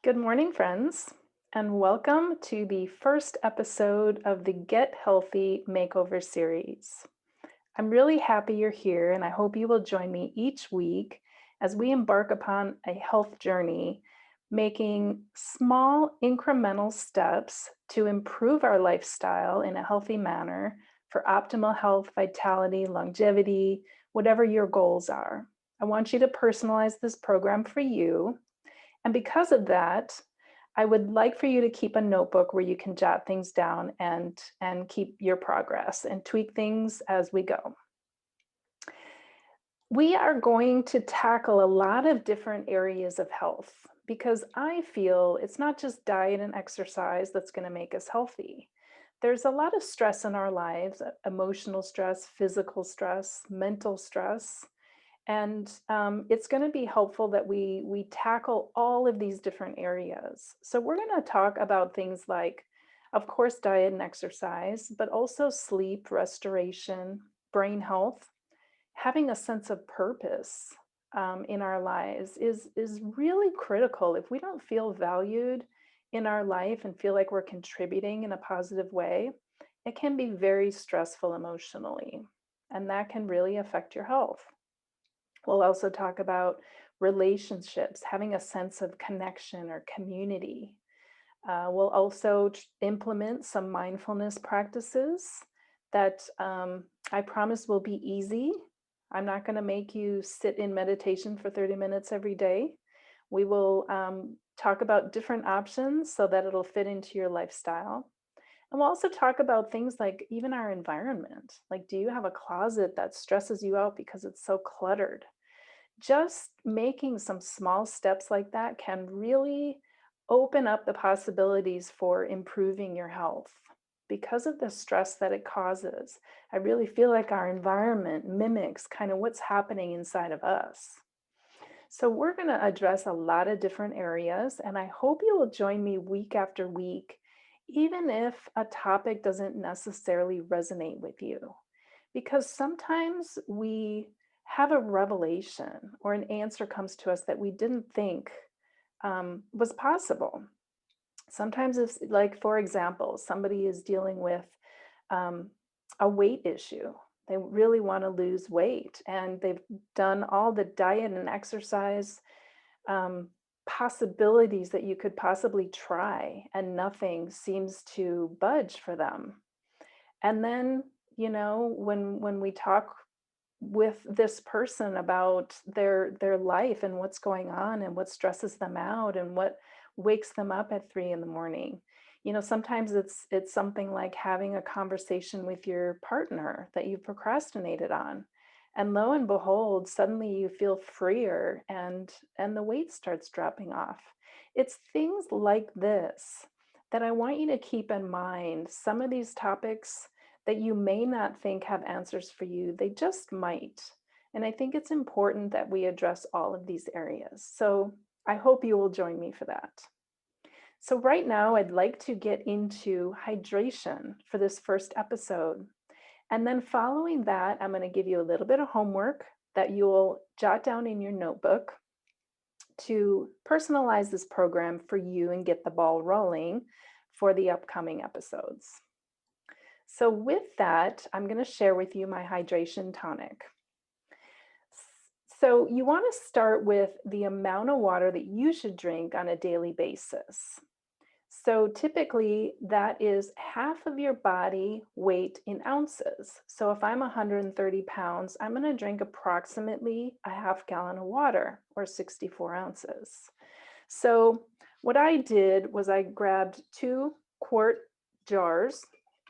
Good morning, friends, and welcome to the first episode of the Get Healthy Makeover series. I'm really happy you're here, and I hope you will join me each week as we embark upon a health journey, making small incremental steps to improve our lifestyle in a healthy manner for optimal health, vitality, longevity, whatever your goals are. I want you to personalize this program for you. And because of that, I would like for you to keep a notebook where you can jot things down and keep your progress and tweak things as we go. We are going to tackle a lot of different areas of health because I feel it's not just diet and exercise that's going to make us healthy. There's a lot of stress in our lives, emotional stress, physical stress, mental stress. And it's going to be helpful that we tackle all of these different areas. So we're going to talk about things like, of course, diet and exercise, but also sleep, restoration, brain health. Having a sense of purpose in our lives is really critical. If we don't feel valued in our life and feel like we're contributing in a positive way, it can be very stressful emotionally, and that can really affect your health. We'll also talk about relationships, having a sense of connection or community. We'll also implement some mindfulness practices that I promise will be easy. I'm not going to make you sit in meditation for 30 minutes every day. We will talk about different options so that it'll fit into your lifestyle. And we'll also talk about things like even our environment. Like, do you have a closet that stresses you out because it's so cluttered? Just making some small steps like that can really open up the possibilities for improving your health. Because of the stress that it causes, I really feel like our environment mimics kind of what's happening inside of us. So, we're going to address a lot of different areas, and I hope you will join me week after week, even if a topic doesn't necessarily resonate with you. Because sometimes we have a revelation or an answer comes to us that we didn't think was possible. Sometimes it's like, for example, somebody is dealing with um, a weight issue. They really want to lose weight and they've done all the diet and exercise um, possibilities that you could possibly try, and nothing seems to budge for them. And then, when we talk with this person about their life and what's going on and what stresses them out and what wakes them up at 3 in the morning. Sometimes it's something like having a conversation with your partner that you procrastinated on. And lo and behold, suddenly you feel freer and the weight starts dropping off. It's things like this that I want you to keep in mind. Some of these topics that you may not think have answers for you, they just might. And I think it's important that we address all of these areas. So I hope you will join me for that. So, right now, I'd like to get into hydration for this first episode. And then, following that, I'm going to give you a little bit of homework that you'll jot down in your notebook to personalize this program for you and get the ball rolling for the upcoming episodes. So, with that, I'm going to share with you my hydration tonic. So, you want to start with the amount of water that you should drink on a daily basis. So, typically, that is half of your body weight in ounces. So, if I'm 130 pounds, I'm going to drink approximately a half gallon of water or 64 ounces. So, what I did was I grabbed 2 quart jars,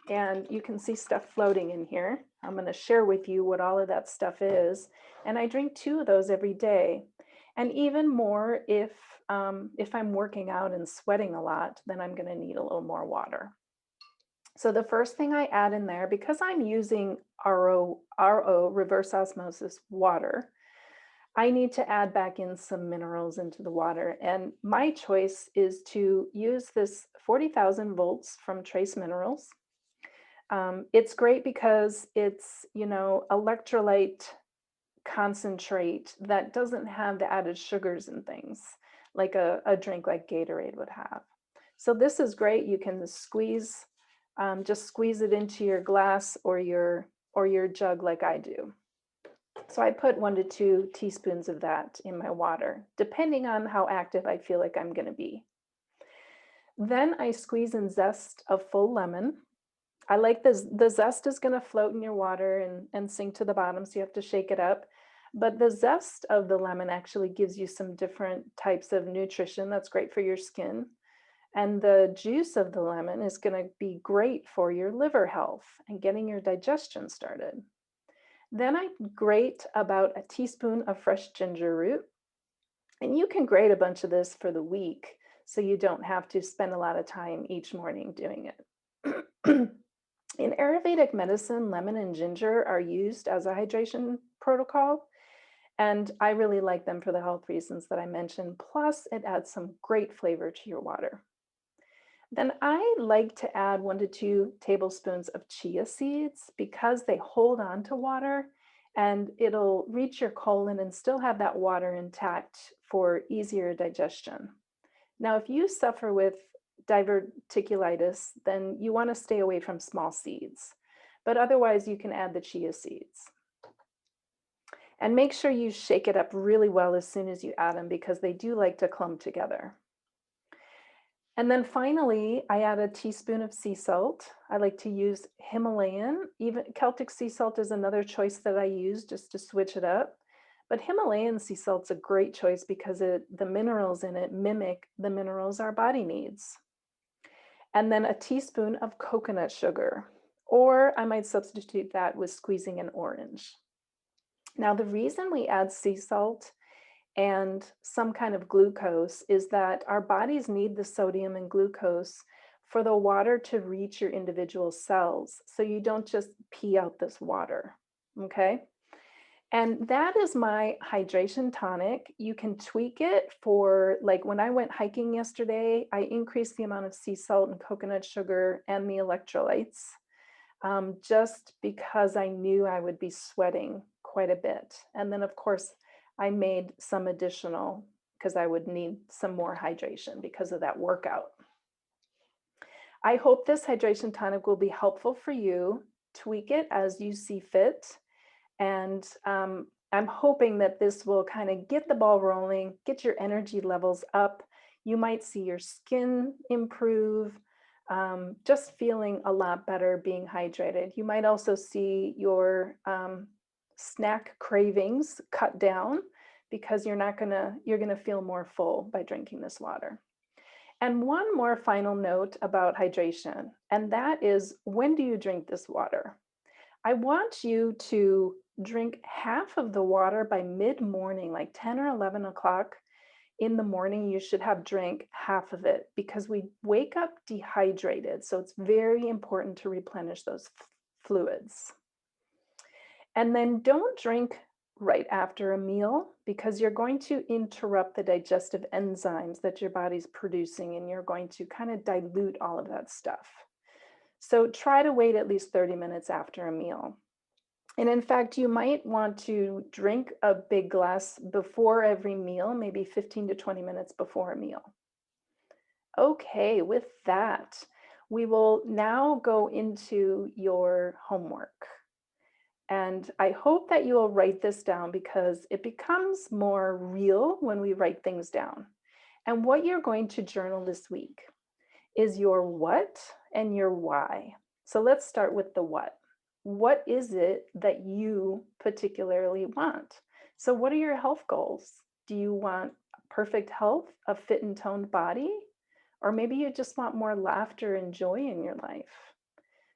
and you can see stuff floating in here. I'm going to share with you what all of that stuff is. And I drink 2 of those every day. And even more if I'm working out and sweating a lot, then I'm going to need a little more water. So the first thing I add in there, because I'm using RO, reverse osmosis water, I need to add back in some minerals into the water. And my choice is to use this 40,000 volts from Trace Minerals. It's great because it's, electrolyte concentrate that doesn't have the added sugars and things like a drink like Gatorade would have. So this is great. You can just squeeze it into your glass or your jug like I do. So I put 1 to 2 teaspoons of that in my water, depending on how active I feel like I'm going to be. Then I squeeze and zest a full lemon. I like this. The zest is going to float in your water and sink to the bottom, so you have to shake it up. But the zest of the lemon actually gives you some different types of nutrition that's great for your skin. And the juice of the lemon is going to be great for your liver health and getting your digestion started. Then I grate about a teaspoon of fresh ginger root. And you can grate a bunch of this for the week so you don't have to spend a lot of time each morning doing it. In Ayurvedic medicine, lemon and ginger are used as a hydration protocol, and I really like them for the health reasons that I mentioned. Plus, it adds some great flavor to your water. Then I like to add 1 to 2 tablespoons of chia seeds because they hold on to water and it'll reach your colon and still have that water intact for easier digestion. Now, if you suffer with diverticulitis, then you want to stay away from small seeds, but otherwise you can add the chia seeds. And make sure you shake it up really well as soon as you add them because they do like to clump together. And then finally, I add a teaspoon of sea salt. I like to use Himalayan. Even Celtic sea salt is another choice that I use just to switch it up. But Himalayan sea salt's a great choice because the minerals in it mimic the minerals our body needs. And then a teaspoon of coconut sugar, or I might substitute that with squeezing an orange. Now, the reason we add sea salt and some kind of glucose is that our bodies need the sodium and glucose for the water to reach your individual cells. So you don't just pee out this water, okay? And that is my hydration tonic. You can tweak it for, like when I went hiking yesterday, I increased the amount of sea salt and coconut sugar and the electrolytes just because I knew I would be sweating quite a bit. And then, of course, I made some additional because I would need some more hydration because of that workout. I hope this hydration tonic will be helpful for you. Tweak it as you see fit. And I'm hoping that this will kind of get the ball rolling, get your energy levels up. You might see your skin improve, just feeling a lot better being hydrated. You might also see your snack cravings cut down because you're gonna feel more full by drinking this water. And one more final note about hydration, and that is, when do you drink this water? I want you to drink half of the water by mid-morning, like 10 or 11 o'clock in the morning. You should have drank half of it because we wake up dehydrated. So it's very important to replenish those fluids. And then don't drink right after a meal because you're going to interrupt the digestive enzymes that your body's producing and you're going to kind of dilute all of that stuff. So try to wait at least 30 minutes after a meal. And in fact, you might want to drink a big glass before every meal, maybe 15 to 20 minutes before a meal. Okay, with that, we will now go into your homework. And I hope that you will write this down because it becomes more real when we write things down. And what you're going to journal this week is your what and your why. So let's start with the what. What is it that you particularly want? So what are your health goals? Do you want perfect health, a fit and toned body? Or maybe you just want more laughter and joy in your life.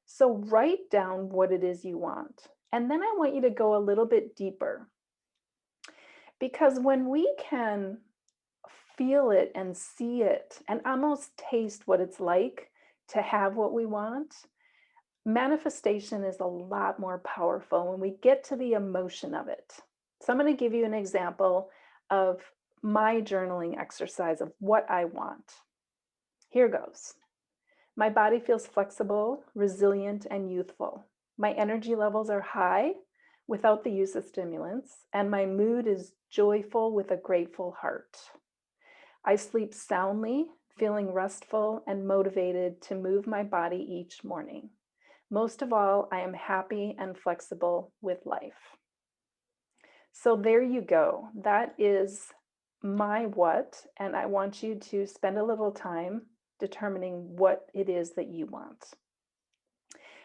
So write down what it is you want. And then I want you to go a little bit deeper. Because when we can feel it and see it and almost taste what it's like to have what we want, manifestation is a lot more powerful when we get to the emotion of it. So I'm going to give you an example of my journaling exercise of what I want. Here goes. My body feels flexible, resilient, and youthful. My energy levels are high without the use of stimulants, and my mood is joyful with a grateful heart. I sleep soundly, feeling restful and motivated to move my body each morning. Most of all, I am happy and flexible with life. So there you go. That is my what, and I want you to spend a little time determining what it is that you want.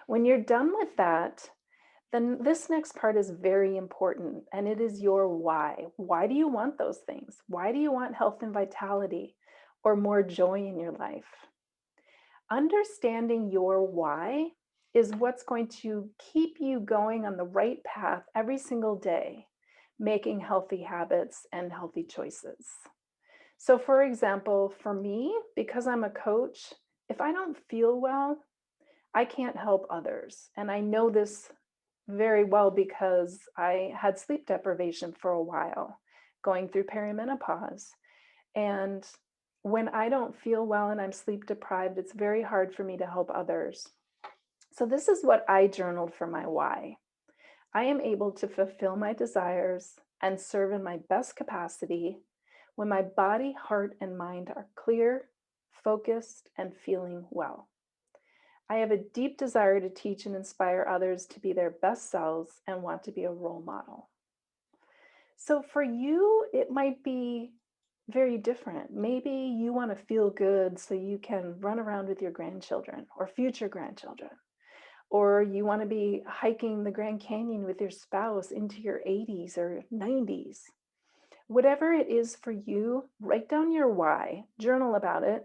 When you're done with that, then this next part is very important, and it is your why. Why do you want those things? Why do you want health and vitality or more joy in your life? Understanding your why is what's going to keep you going on the right path every single day, making healthy habits and healthy choices. So, for example, for me, because I'm a coach, if I don't feel well, I can't help others. And I know this very well because I had sleep deprivation for a while, going through perimenopause. And when I don't feel well and I'm sleep deprived, it's very hard for me to help others. So, this is what I journaled for my why. I am able to fulfill my desires and serve in my best capacity when my body, heart, and mind are clear, focused, and feeling well. I have a deep desire to teach and inspire others to be their best selves and want to be a role model. So for you, it might be very different. Maybe you want to feel good so you can run around with your grandchildren or future grandchildren. Or you want to be hiking the Grand Canyon with your spouse into your 80s or 90s. Whatever it is for you, write down your why, journal about it,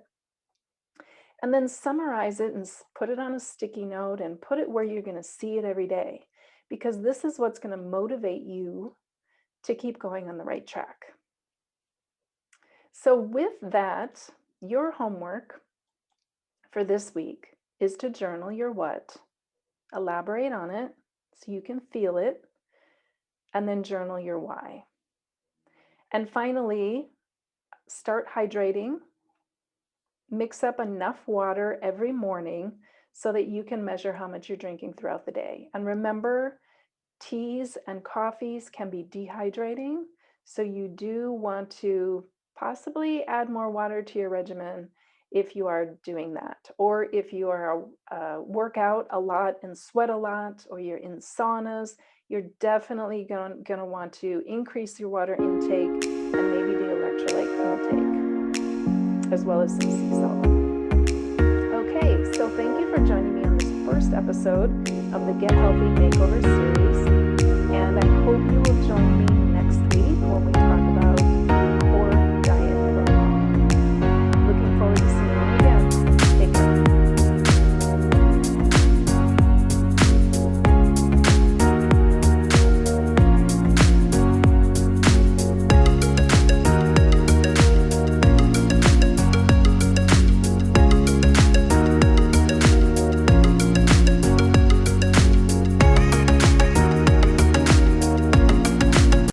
and then summarize it and put it on a sticky note and put it where you're going to see it every day, because this is what's going to motivate you to keep going on the right track. So with that, your homework for this week is to journal your what, elaborate on it so you can feel it, and then journal your why. And finally, start hydrating. Mix up enough water every morning so that you can measure how much you're drinking throughout the day. And remember, teas and coffees can be dehydrating, so you do want to possibly add more water to your regimen if you are doing that. Or if you are work out a lot and sweat a lot, or you're in saunas, you're definitely going to want to increase your water intake and maybe the electrolyte intake, as well as some sea salt. Okay, so thank you for joining me on this first episode of the Get Healthy Makeover series.